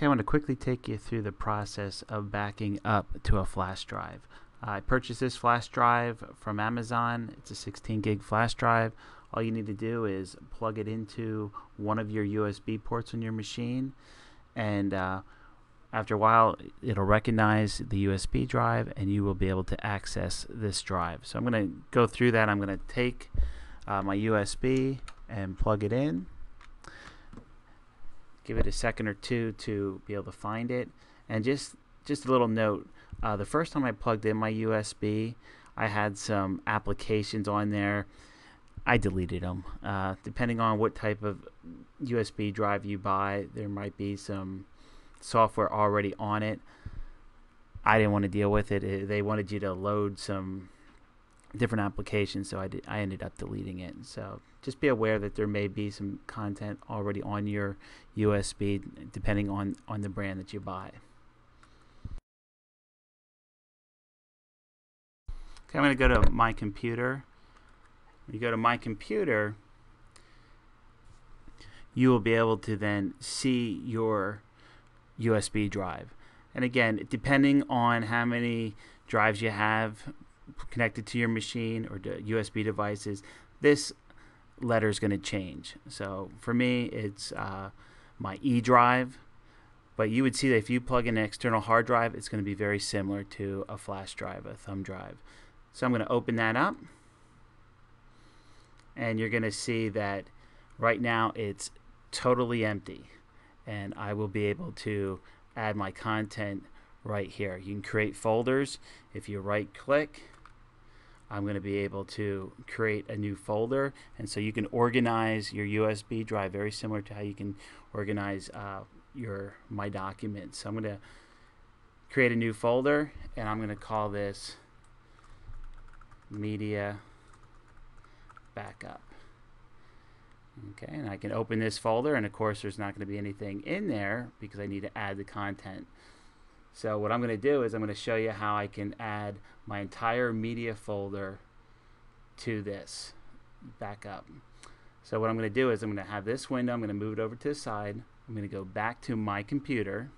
Okay, I want to quickly take you through the process of backing up to a flash drive. I purchased this flash drive from Amazon. It's a 16 gig flash drive. All you need to do is plug it into one of your USB ports on your machine, and after a while it'll recognize the USB drive and you will be able to access this drive. So I'm going to go through that. I'm going to take my USB and plug it in. Give it a second or two to be able to find it. And just a little note, the first time I plugged in my USB, I had some applications on there. I deleted them. Depending on what type of USB drive you buy, there might be some software already on it. I didn't want to deal with it. They wanted you to load some different applications, so I ended up deleting it. So just be aware that there may be some content already on your USB depending on the brand that you buy. Okay, I'm going to go to my computer. When you go to my computer, you will be able to then see your USB drive. And again, depending on how many drives you have connected to your machine or USB devices, this letter is going to change. So for me, it's my E drive, but you would see that if you plug in an external hard drive, it's going to be very similar to a flash drive, a thumb drive. So I'm going to open that up, and you're going to see that right now it's totally empty, and I will be able to add my content right here. You can create folders. If you right click, I'm going to be able to create a new folder, and so you can organize your USB drive very similar to how you can organize your My Documents. So I'm going to create a new folder, and I'm going to call this Media Backup. Okay, and I can open this folder, and of course there's not going to be anything in there because I need to add the content. So what I'm going to do is I'm going to show you how I can add my entire media folder to this backup. So what I'm going to do is I'm going to have this window, I'm going to move it over to the side, I'm going to go back to my computer,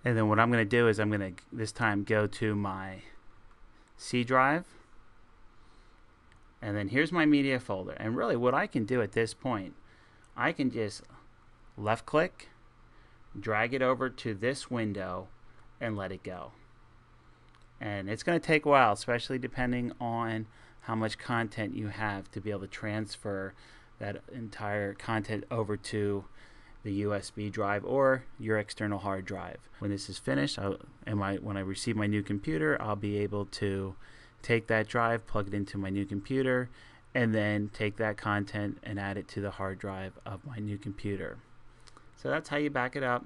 and then what I'm going to do is I'm going to this time go to my C drive, and then here's my media folder. And really what I can do at this point, I can just left click, drag it over to this window, and let it go. And it's going to take a while, especially depending on how much content you have, to be able to transfer that entire content over to the USB drive or your external hard drive. When this is finished, when I receive my new computer, I'll be able to take that drive, plug it into my new computer, and then take that content and add it to the hard drive of my new computer. So that's how you back it up.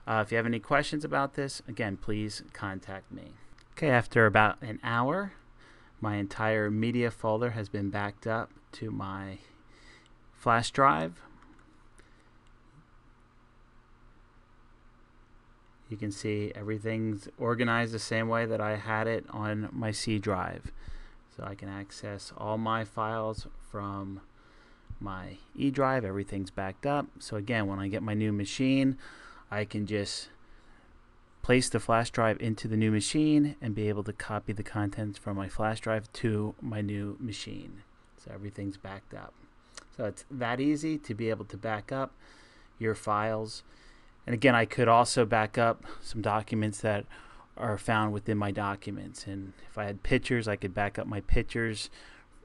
If you have any questions about this, again, please contact me. Okay, after about an hour, my entire media folder has been backed up to my flash drive. You can see everything's organized the same way that I had it on my C drive. So I can access all my files from my E drive. Everything's backed up. So again, when I get my new machine, I can just place the flash drive into the new machine and be able to copy the contents from my flash drive to my new machine. So everything's backed up. So it's that easy to be able to back up your files. And again, I could also back up some documents that are found within my documents. And if I had pictures, I could back up my pictures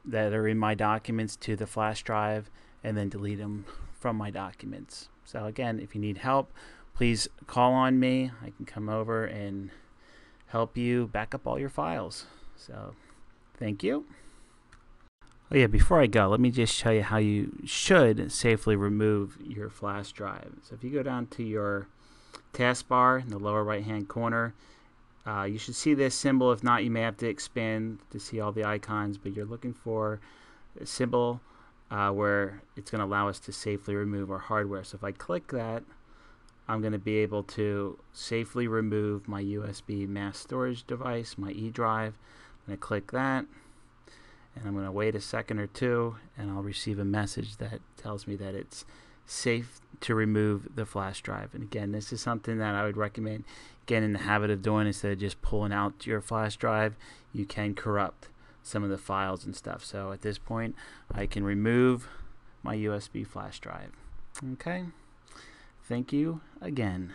that are in my documents to the flash drive and then delete them from my documents. So again, if you need help, please call on me. I can come over and help you back up all your files. So thank you. Oh yeah, before I go, let me just show you how you should safely remove your flash drive. So if you go down to your taskbar in the lower right hand corner, you should see this symbol. If not, you may have to expand to see all the icons, but you're looking for a symbol where it's going to allow us to safely remove our hardware. So if I click that, I'm going to be able to safely remove my USB mass storage device, my E drive. I'm going to click that, and I'm going to wait a second or two, and I'll receive a message that tells me that it's safe to remove the flash drive. And again, this is something that I would recommend getting in the habit of doing. Instead of just pulling out your flash drive, you can corrupt some of the files and stuff. So at this point, I can remove my USB flash drive. Okay, thank you again.